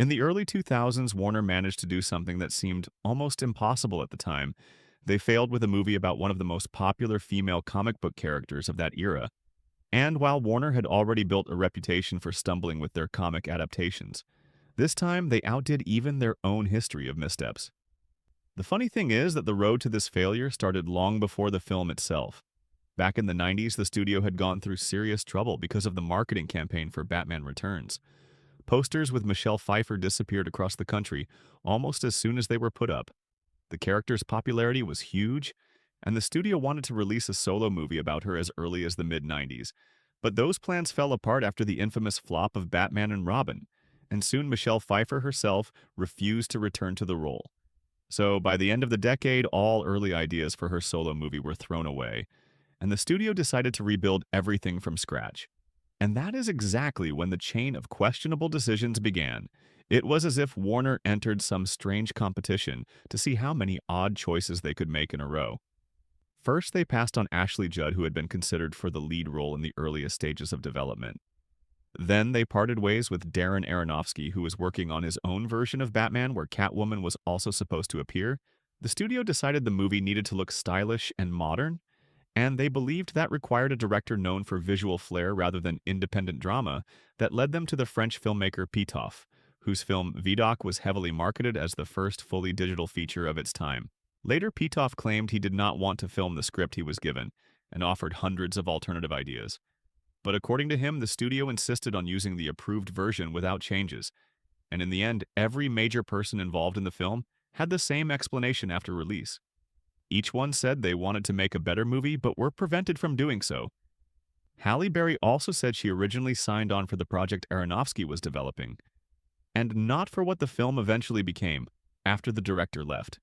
In the early 2000s, Warner managed to do something that seemed almost impossible at the time. They failed with a movie about one of the most popular female comic book characters of that era. And while Warner had already built a reputation for stumbling with their comic adaptations, this time they outdid even their own history of missteps. The funny thing is that the road to this failure started long before the film itself. Back in the 90s, the studio had gone through serious trouble because of the marketing campaign for Batman Returns. Posters with Michelle Pfeiffer disappeared across the country almost as soon as they were put up. The character's popularity was huge, and the studio wanted to release a solo movie about her as early as the mid-90s. But those plans fell apart after the infamous flop of Batman and Robin, and soon Michelle Pfeiffer herself refused to return to the role. So by the end of the decade, all early ideas for her solo movie were thrown away, and the studio decided to rebuild everything from scratch. And that is exactly when the chain of questionable decisions began. It was as if Warner entered some strange competition to see how many odd choices they could make in a row. First, they passed on Ashley Judd, who had been considered for the lead role in the earliest stages of development. Then they parted ways with Darren Aronofsky, who was working on his own version of Batman where Catwoman was also supposed to appear. The studio decided the movie needed to look stylish and modern, and they believed that required a director known for visual flair rather than independent drama. That led them to the French filmmaker Pitoff, whose film Vidocq was heavily marketed as the first fully digital feature of its time. Later, Pitoff claimed he did not want to film the script he was given, and offered hundreds of alternative ideas. But according to him, the studio insisted on using the approved version without changes, and in the end, every major person involved in the film had the same explanation after release. Each one said they wanted to make a better movie but were prevented from doing so. Halle Berry also said she originally signed on for the project Aronofsky was developing, and not for what the film eventually became after the director left.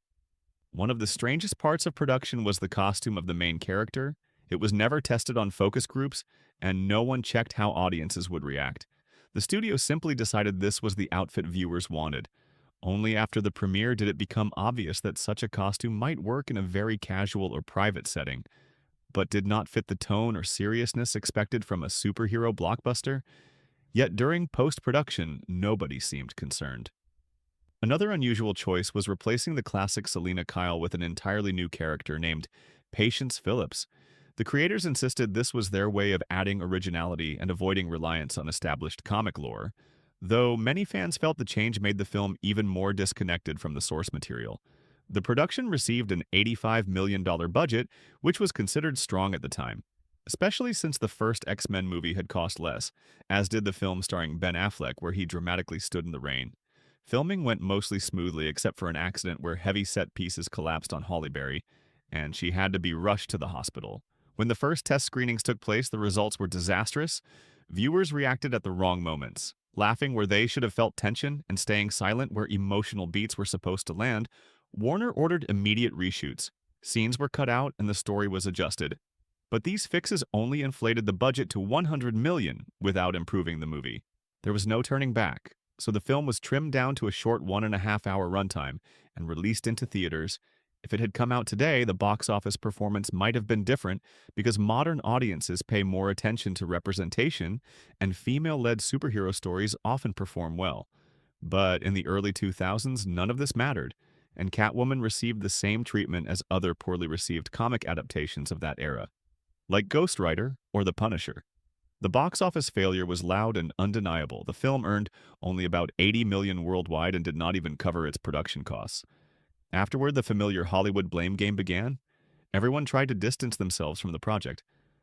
One of the strangest parts of production was the costume of the main character. It was never tested on focus groups, and no one checked how audiences would react. The studio simply decided this was the outfit viewers wanted. Only after the premiere did it become obvious that such a costume might work in a very casual or private setting, but did not fit the tone or seriousness expected from a superhero blockbuster. Yet during post-production, nobody seemed concerned. Another unusual choice was replacing the classic Selina Kyle with an entirely new character named Patience Phillips. The creators insisted this was their way of adding originality and avoiding reliance on established comic lore, though many fans felt the change made the film even more disconnected from the source material. The production received an $85 million budget, which was considered strong at the time, especially since the first X-Men movie had cost less, as did the film starring Ben Affleck, where he dramatically stood in the rain. Filming went mostly smoothly except for an accident where heavy set pieces collapsed on Halle Berry, and she had to be rushed to the hospital. When the first test screenings took place, the results were disastrous. Viewers reacted at the wrong moments, laughing where they should have felt tension and staying silent where emotional beats were supposed to land. Warner ordered immediate reshoots. Scenes were cut out and the story was adjusted. But these fixes only inflated the budget to $100 million without improving the movie. There was no turning back, so the film was trimmed down to a short 1.5-hour runtime and released into theaters. If it had come out today, the box office performance might have been different because modern audiences pay more attention to representation and female-led superhero stories often perform well. But in the early 2000s, none of this mattered, and Catwoman received the same treatment as other poorly received comic adaptations of that era, like Ghost Rider or The Punisher. The box office failure was loud and undeniable. The film earned only about $80 million worldwide and did not even cover its production costs. Afterward, the familiar Hollywood blame game began. Everyone tried to distance themselves from the project.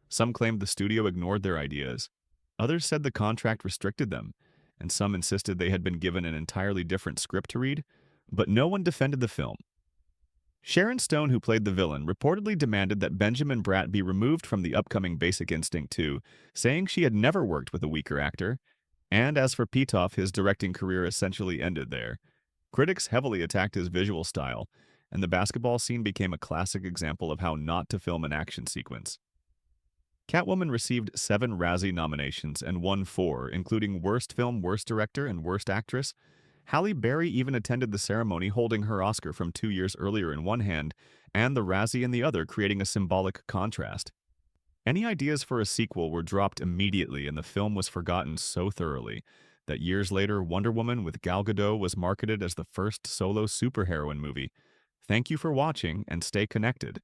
Some claimed the studio ignored their ideas. Others said the contract restricted them, and some insisted they had been given an entirely different script to read, but no one defended the film. Sharon Stone, who played the villain, reportedly demanded that Benjamin Bratt be removed from the upcoming Basic Instinct 2, saying she had never worked with a weaker actor. And as for Pitoff, his directing career essentially ended there. Critics heavily attacked his visual style, and the basketball scene became a classic example of how not to film an action sequence. Catwoman received 7 Razzie nominations and won 4, including Worst Film, Worst Director, and Worst Actress. Halle Berry even attended the ceremony, holding her Oscar from 2 years earlier in one hand and the Razzie in the other, creating a symbolic contrast. Any ideas for a sequel were dropped immediately, and the film was forgotten so thoroughly. that years later, Wonder Woman with Gal Gadot was marketed as the first solo superheroine movie. Thank you for watching and stay connected.